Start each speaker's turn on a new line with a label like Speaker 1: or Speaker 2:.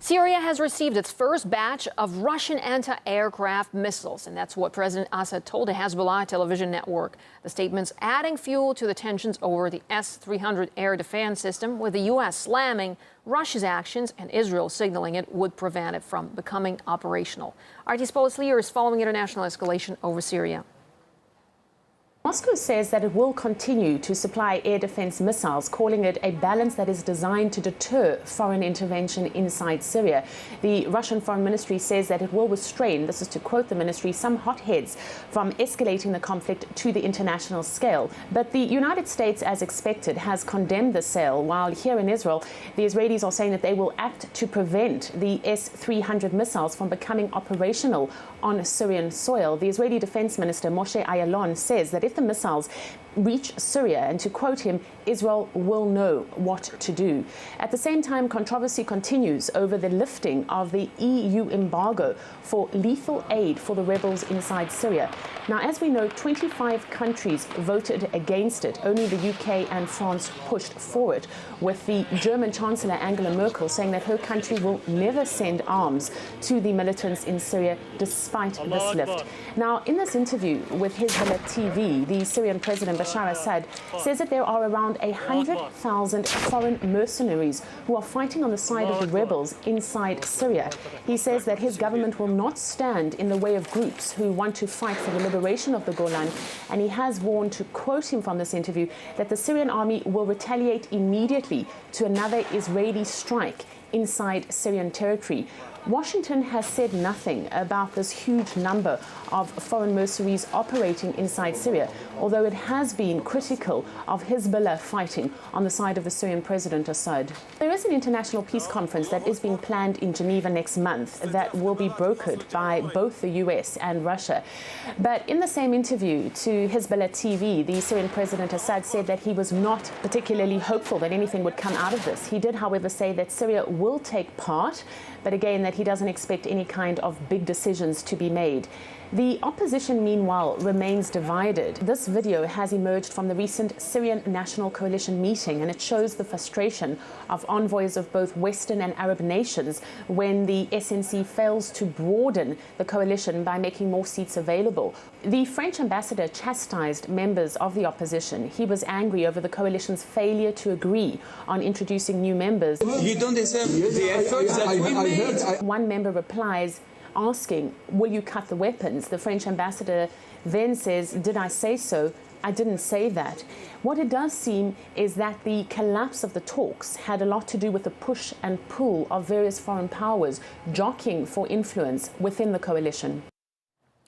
Speaker 1: Syria has received its first batch of Russian anti-aircraft missiles, and that's what President Assad told the Hezbollah television network. The statement's adding fuel to the tensions over the S-300 air defense system, with the U.S. slamming Russia's actions and Israel signaling it would prevent it from becoming operational. RT's Paul Lear is following international escalation over Syria.
Speaker 2: Moscow says that it will continue to supply air defense missiles, calling it a balance that is designed to deter foreign intervention inside Syria. The Russian Foreign Ministry says that it will restrain, this is to quote the ministry, some hotheads from escalating the conflict to the international scale. But the United States, as expected, has condemned the sale, while here in Israel, the Israelis are saying that they will act to prevent the S-300 missiles from becoming operational on Syrian soil. The Israeli Defense Minister Moshe Ayalon says that if the missiles reach Syria, and to quote him, Israel will know what to do. At the same time, controversy continues over the lifting of the EU embargo for lethal aid for the rebels inside Syria. Now, as we know, 25 countries voted against it. Only the UK and France pushed for it, with the German Chancellor Angela Merkel saying that her country will never send arms to the militants in Syria despite this lift. Now, in this interview with Hezbollah TV, the Syrian President Bashar Assad says that there are around 100,000 foreign mercenaries who are fighting on the side of the rebels inside Syria. He says that his government will not stand in the way of groups who want to fight for the liberation of the Golan, and he has warned, to quote him from this interview, that the Syrian army will retaliate immediately to another Israeli strike inside Syrian territory. Washington has said nothing about this huge number of foreign mercenaries operating inside Syria, although it has been critical of Hezbollah fighting on the side of the Syrian President Assad. There is an international peace conference that is being planned in Geneva next month that will be brokered by both the US and Russia. But in the same interview to Hezbollah TV, the Syrian President Assad said that he was not particularly hopeful that anything would come out of this. He did, however, say that Syria will take part, but again that he doesn't expect any kind of big decisions to be made. The opposition, meanwhile, remains divided. This video has emerged from the recent Syrian National Coalition meeting, and it shows the frustration of envoys of both Western and Arab nations when the SNC fails to broaden the coalition by making more seats available. The French ambassador chastised members of the opposition. He was angry over the coalition's failure to agree on introducing new members.
Speaker 3: You don't deserve the efforts that we made.
Speaker 2: One member replies, asking, will you cut the weapons? The French ambassador then says, did I say so? I didn't say that. What it does seem is that the collapse of the talks had a lot to do with the push and pull of various foreign powers jockeying for influence within the coalition.